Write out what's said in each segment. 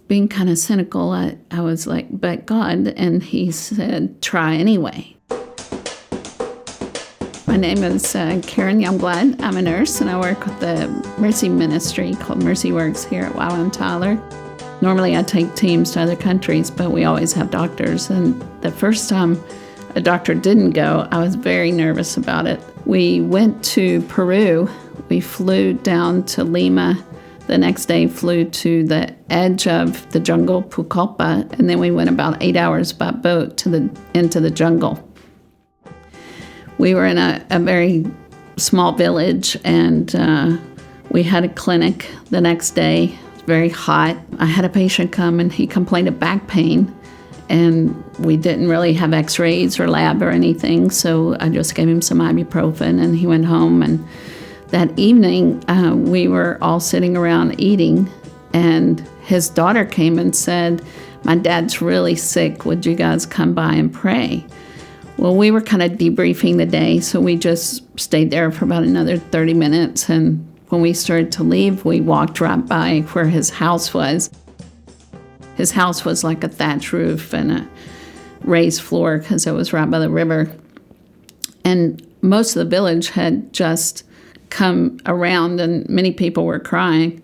being kind of cynical, I was like, but God, and he said, try anyway. My name is Karen Youngblood. I'm a nurse, and I work with the Mercy Ministry called Mercy Works here at YWAM Tyler. Normally I take teams to other countries, but we always have doctors. And the first time a doctor didn't go, I was very nervous about it. We went to Peru. We flew down to Lima. The next day flew to the edge of the jungle, Pucallpa, and then we went about 8 hours by boat into the jungle. We were in a very small village, and we had a clinic the next day. It was very hot. I had a patient come, and he complained of back pain, and we didn't really have x-rays or lab or anything, so I just gave him some ibuprofen, and he went home. And that evening, we were all sitting around eating, and his daughter came and said, my dad's really sick. Would you guys come by and pray? Well, we were kind of debriefing the day, so we just stayed there for about another 30 minutes, and when we started to leave, we walked right by where his house was. His house was like a thatch roof and a raised floor because it was right by the river. And most of the village had just come around, and many people were crying.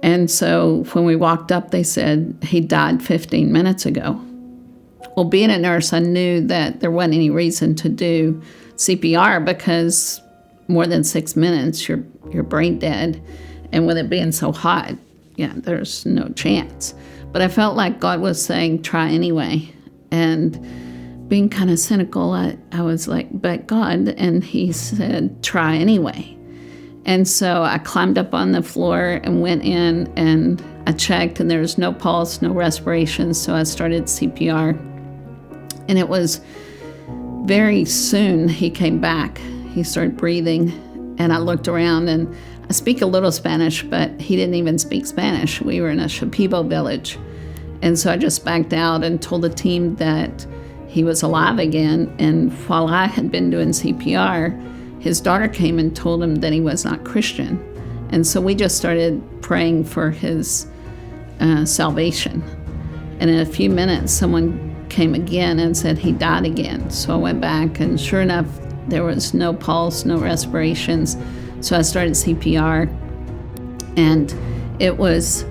And so when we walked up, they said, he died 15 minutes ago. Well, being a nurse, I knew that there wasn't any reason to do CPR because more than 6 minutes, you're brain dead. And with it being so hot, there's no chance. But I felt like God was saying, try anyway. And being kind of cynical, I was like, but God, and he said, try anyway. And so I climbed up on the floor and went in, and I checked, and there was no pulse, no respiration, so I started CPR. And it was very soon he came back. He started breathing, and I looked around, and I speak a little Spanish, but he didn't even speak Spanish. We were in a Shipibo village. And so I just backed out and told the team that he was alive again. And while I had been doing CPR, his daughter came and told him that he was not Christian. And so we just started praying for his salvation. And in a few minutes, someone came again and said he died again. So I went back, and sure enough, there was no pulse, no respirations. So I started CPR, and it was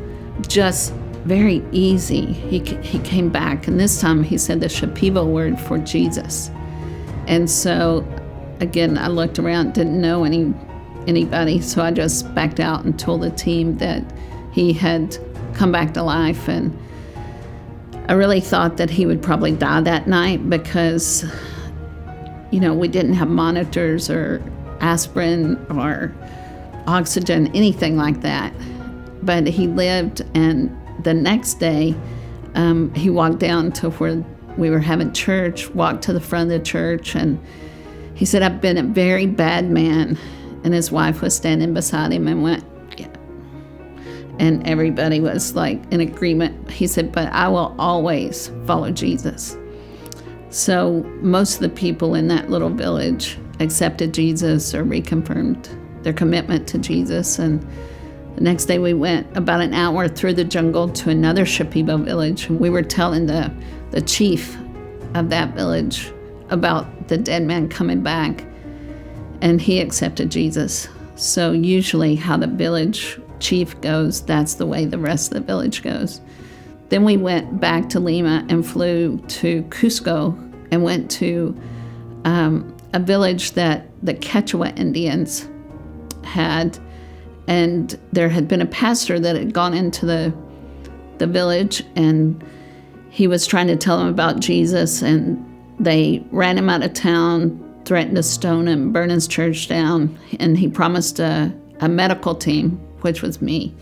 just very easy. He came back, and this time he said the Shipibo word for Jesus. And so again, I looked around, didn't know anybody, so I just backed out and told the team that he had come back to life. And I really thought that he would probably die that night because, we didn't have monitors or aspirin or oxygen, anything like that. But he lived, and the next day, he walked down to where we were having church, walked to the front of the church, and he said, I've been a very bad man. And his wife was standing beside him and went, yeah. And everybody was like in agreement. He said, but I will always follow Jesus. So most of the people in that little village accepted Jesus or reconfirmed their commitment to Jesus. And the next day we went about an hour through the jungle to another Shipibo village. And we were telling the chief of that village about the dead man coming back, and he accepted Jesus. So usually how the village chief goes, that's the way the rest of the village goes. Then we went back to Lima and flew to Cusco and went to a village that the Quechua Indians had, and there had been a pastor that had gone into the village, and he was trying to tell them about Jesus, and they ran him out of town, threatened to stone him, burn his church down, and he promised a medical team, which was me.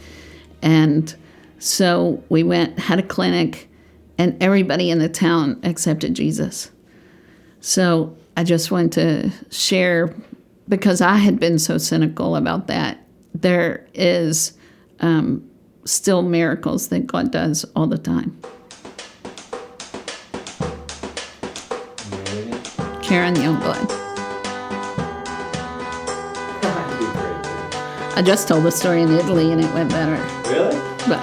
And so we went, had a clinic, and everybody in the town accepted Jesus. So I just wanted to share, because I had been so cynical about that. There is still miracles that God does all the time. Karen Youngblood. I just told the story in Italy and it went better. Really? But